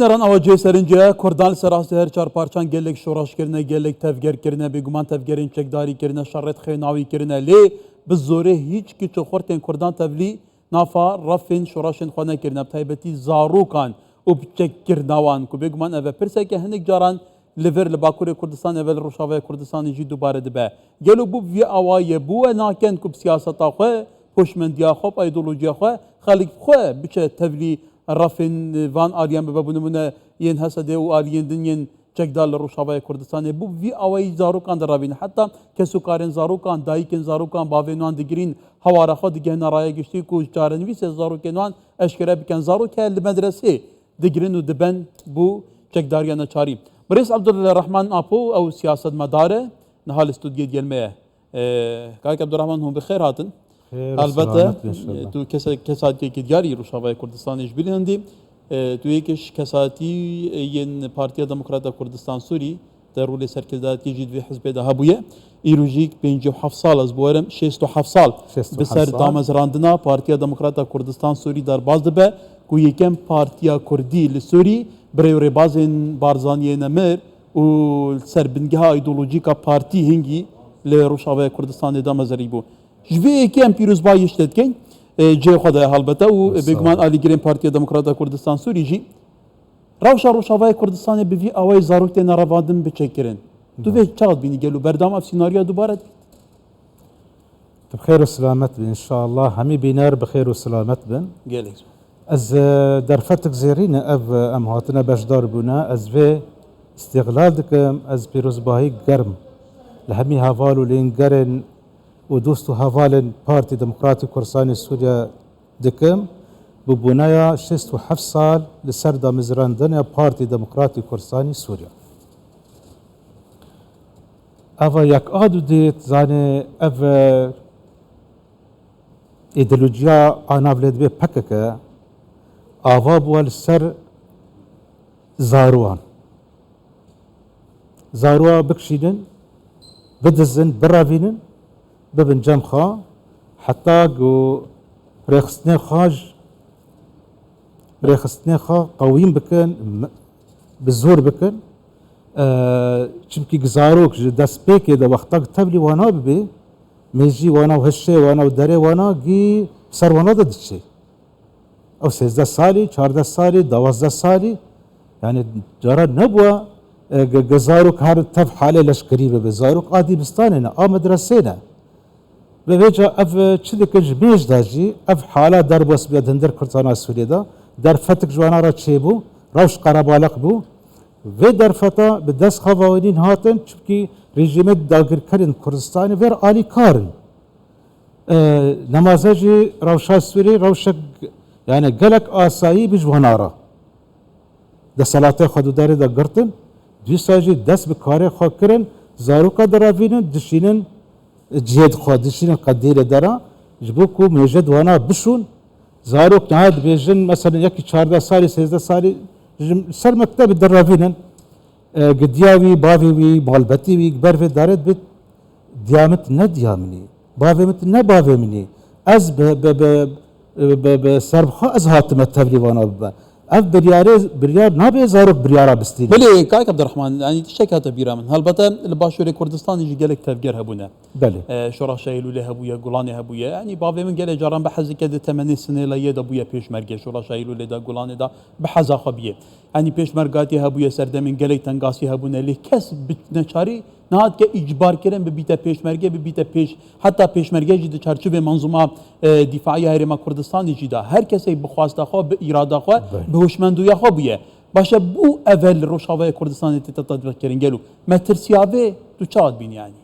نران آواجه سرنجه کردان سراسته هر چار پارچان گلک شوراش کرنه گلک تفگر کرنه بگمان تفگرین چکداری کرنه شرط خیناوی کرنه لی بزوره هیچ کی چخورتن کردان تبلی نافا رفین شوراشن خانه کرنه بتایبتی زاروکان و بچک کرنوان کو بگمان اوه پرسه که هنگ جاران لور لباکور کردستان اول روشاوه کردستان جی دوباره دبه گلو بو وی آوای بو ناکن کو سیاستا خو پوشمندیا خو ایدئولوژیا خو خلق خو بچه تبلی رافین وان آریان ببونمونه ین حسده و آریان دنین چکدال روشاوای کردستان بو وی آوای زاروکان درابین حتی کسوکارن زاروکان دایکن زاروکان باوینوان دگرین هوارا خود دیگه نرای گشتی کوش جارن ویس زاروکنوان اشکره بکن زاروکه لمدرسه دگرین و دبن بو چکداریان چاری بريس عبد الرحمن ابو او سياسه مداره نهال استوديو ديالمه كاك عبد الرحمن هم بخير هاتن البته تو کساتی که دیاری روشاوای کردستان اجبیلی هندی تو یکش کساتی ین پارتیا دموکرات کردستان سوری در رول سرکرداتی جدی حزب ده هبویه ایروژیک 57 سال از بورم 67 سال بسر دامز راندنا پارتیا دموکرات کردستان سوری در باز دبه کو یکم پارتیا کردی لسوری برای بازن بارزانی نمر و سربنگها ایدئولوژیکا پارتی هنگی لروشاوای کردستان دامز ریبو جوی یکم پیروز بایش دادکن جه خدای حالبته و بگمان آلی گرین پارتیا دموکرات کردستان سوری جی روشاوای کردستان بوی آوای زاروک تن روادم بچکرن تو به چاد بینی گلو بردام اف سیناریا دوباره بخير وسلامت بن ان شاء الله همي بينار بخير وسلامت بن گلک از درفتك زيرين ام هاتنا بشدار بنا از في استغلال دكم از بيروز باهي گرم لهمي هافالو لين گرن ودوستو هافالن بارتي ديمقراطي كردستان سوريا دكم ببنايا 67 سال لسردا مزراندنيا بارتي ديمقراطي كردستان سوريا اوا يك ادو ديت زاني اف ایدئولوژیا آناولد به پککه آوا بوال سر زاروا بکشیدن بدزن براوینن ببن جم خا حتی گو رخصتنی خا قویم بکن بزور بکن چمکی گزاروک دست پیک ده وقتا تبلی وانا ببی میجی وانا و هشه وانا و دره وانا گی سر وانا دادشه او 13 سالی 14 سالی 12 سالی یعنی جارا نبوا گزاروک هر تف حاله لشکری به زاروک عادی بستانه نه مدرسه نه به وجه اف چلی کنج بیش داجی اف حاله در بس بیاد هندر کردستان سوریه دا در فتک جوانا را چه بو روش قرابالق بو و در فتا به دست خوانین هاتن چونکی رژیم داگر کردن کردستان ور عالی کارن نمازجی روشا سوری روشک یعنی گلک آسایی بجوانارا ده صلاة خود داره دا گرتن دیساجی دست به کار خود کرن زاروکا دراوینن دشینن جهد خود دشینن قدیر دارا جبو کو میجد وانا بشون زاروک نهاد بیجن مثلا یکی 14 سالی 13 سالی سر مکتب دراوینن گدیاوی باوی مالبتی وی برف دارد بید دیامت نه دیامنی باویمت نه باویمنی از به سربخا از هاتم تبلیوانا ببن اف بریار نابه زاروک بریارا بستین بله کاک عبد الرحمن یعنی تشک هات بیرامن البته لباشور کردستان یجی گلک تفگر هبونه بله شورا شایلوله هبویا گولانی هبویا یعنی باوی من گله جاران به حزی کده 80 سنه لایه دا بویا پیش مرگه شورا شایلوله دا گولانی دا به حزا خبیه یعنی پیش مرگاتی هبویا سردمین گلک تنگاسی هبونه لی کس بنچاری نهاد که اجبار کردن به بیت پیشمرگه به بیت پیش حتی پیشمرگه جد چارچوب منظومه دفاعی هرم کردستان جدا هر کسی بخواسته خو به اراده خو به هوشمندوی خو بیه باشه بو اول روشاوای کردستان تطبیق کردن گلو مترسیاوه تو چاد بین یعنی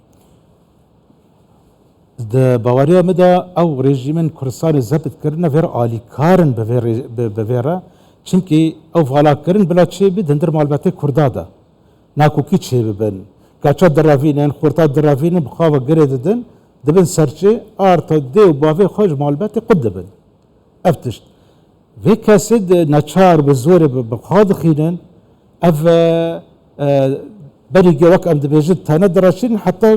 ده باوریا مدا او رژیم کردستان ضبط کردن ور عالی کارن به وره چونکی او والا کردن بلا چه بی دندر معلومات کردادا ناکوکی چه ببن کاچا دراوینن خورتا دراوینن بخواه گرد دن دبن سرچه آرتا دیو باوی خوش معلومات قد دبن افتشت و کسی نچار بزور بخواه دخینن اف بری گوک ام دبیجد تانه دراشین حتی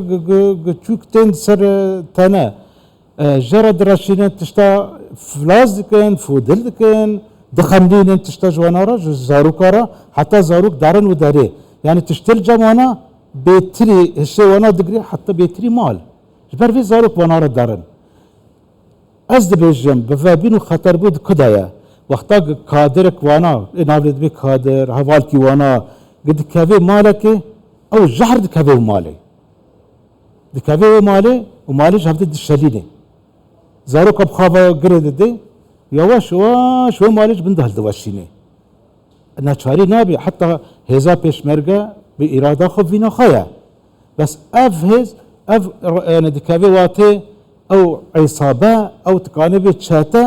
چوک تین سر تانه جرا دراشین تشتا فلاز دکن فودل دکن دخملين تشتا جوانارا زاروكارا حتى زاروك دارن وداري يعني تشتل جوانا بيتري هالشي وانا دقري حتى بيتري مال جبر في زاروك وانارا دارن از دبيجم بفابينو خطر بود كدايا وقتا كادرك وانا نابلد بي كادر هوالكي وانا قد كافي مالك او جهر دكافي مالي دكافي مالي ومالي جهبت الشليني زاروك بخافا قرد دي يواش واش هو مالج بنده الدواشيني ناچاري نابي حتى هزا بيشمرقه بإرادة خفينا خايا بس اف هز اف يعني دكافي واتي او عصابة او تقانبي تشاتا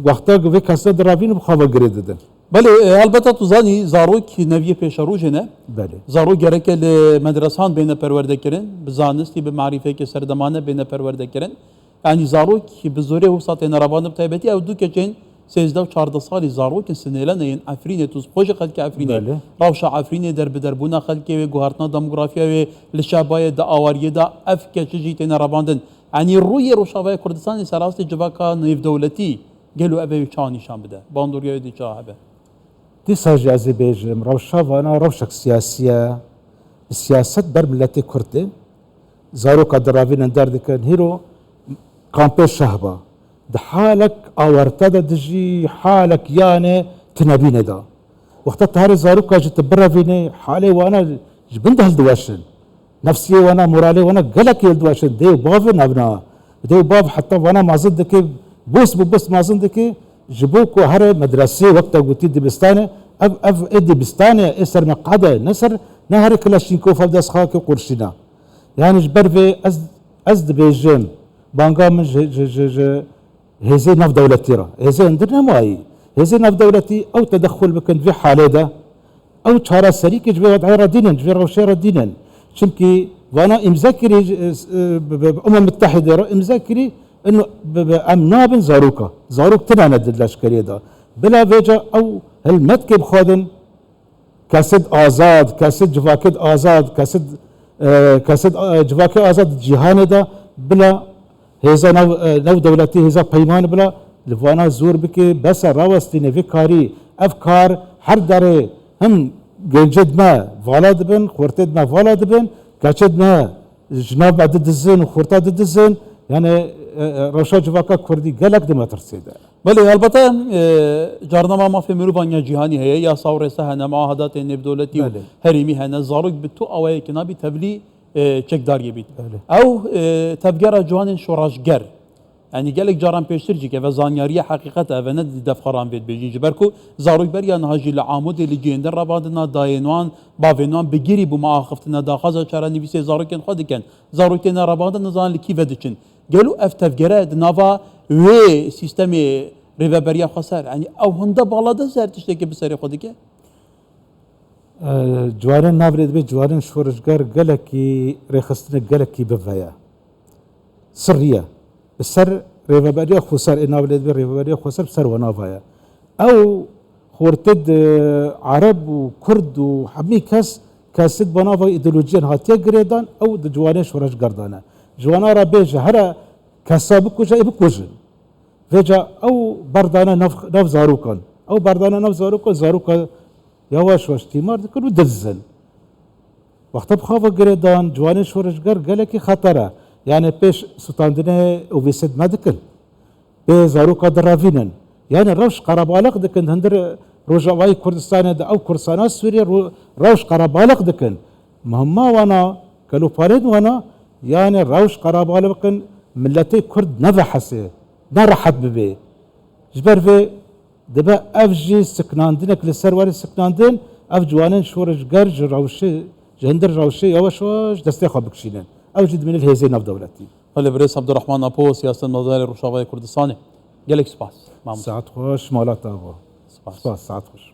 وقتا قوي كاسا درافين بخافا قرد دي بله البته تو زانی زاروک نویه پیشروجنه بله زارو گرک مدرسان بین پرورده کرن بزانستی به معرفه که سردمانه بین پرورده کرن yani zarok bi zorê wisa têne ravanib taybetî ew du keçên 13-14 salî zarokên sinêleneyên Efrînê tu xwe ji xelkê Efrînê rewşa Efrînê derbederbûna xelkê wê guhartina demografiya wê li şebayê de awariyê de ev keçî jî têne revandin yanî rûyê Rojavayê Kurdistanê serastê civaka nêvdewletî gelo ev ê çawa nîşan bide bandoriyayê dî çawa hebe ديسا جازي بيجم روشا وانا روشك سياسية السياسة بر ملتي كردي زاروكا درافين اندار دكن هيرو كامبي شهبة ده حالك اورتا ده دجي حالك يعني تنابين دا وقت تهاري زاروكا جت برافيني حالي وانا جبنده الدواشن نفسي وانا مورالي وانا قلك الدواشن ديو باف نابنا ديو باف حتى وانا ما زدك بوس ببوس ما زدك جبوكو هر مدرسة وقتا قلتي دبستاني اف دبستاني اسر مقعدة نسر نهر كلاشينكوف افداس خاكي قرشنا يعني جبر في از دبيجن بانقا من هزي نف دولتي را هزي اندرنا ماي هزي نف دولتي او تدخل بكن في حالة ده او چارا سري كي جبي وضعي ردينن جبي روشي ردينن چونكي وانا امذاكري بأمم المتحدة امذاكري انه امنابن زاروكا زاروك تنانا الاشكاليه ده بلا فيجا او هالمتكب خادن كاسد ازاد كاسد جواكد ازاد كاسد جواكد ازاد جهان ده بلا هيزا نو دولتي هيزا بيمان بلا لفوانا زور بكي بس راوستين في كاري افكار هر داره هم جنجد ما فالا دبن خورتد ما فالا دبن كاشد ما جناب بعد الزين وخورتا ضد الزين يعني روشا جواكا كردي قالك دما ترسيدا بله البته جارنامه ما في مروبانیا جهانی هي یا ساور سهنه معاهدات نب دولتی هریمی هنه زاروک بتو اوای کنابی تبلی چکدار یبید او تفجر جوان شوراجگر يعني قالك جاران بيشترجي كيف زانيارية حقيقة و ند دفخران بيت بيجي جبركو زاروك بريان هاجي لعامود اللي جيندر ربادنا داينوان باوينوان بگيري بو معاخفتنا دا خازا چارا نبيسي زاروكين خودكن زاروكين ربادنا زان لكي ودچن قالوا اف تفجره دنافا وي سيستمي ريفابريا خسر يعني او هندا بالا دا سر تشتكي بسري خودكه جوارن نابرد بي جوارن شورشگر گلكي ريخستن گلكي بفايا سرية بسر ريفابريا خسر نابرد بي ريفابريا خسر بسر ونافايا او خورتد عرب وكرد وحمي كاسد بنافا ايديولوجيا هاتيا قريدان او جوارن شورشگر دانا جوانا را بيجا هرا كاسا بكوجا بكوجن فيجا او بردانا نف زاروكان او بردانا نف زاروكان زاروكا يواش واش تيمار دكن ودزن وقت بخافا قريدان جواني شورشگر قالكي خطره يعني بيش سلطاندنه وفيسد ما دكن بي زاروكا درافينن يعني روش قرابالق دكن هندر روجاواي كردستان او كردستان سوريا روش قرابالق دكن مهما وانا كلو فارد وانا يعني روش قرابالقن ملتي كرد نفحسه نرحب ببي جبر في دبا افجي سكناندنك للسرواري سكناندن اف جوانين شورج قرج روشي جهندر روشي يواش واش دستيخو بكشينن اوجد من الهيزين اف دولتي خلي بريس عبد الرحمن ابو سياسه المظاهر الرشاويه كردستاني قالك سباس ساعات خوش مالات ابو سباس ساعات خوش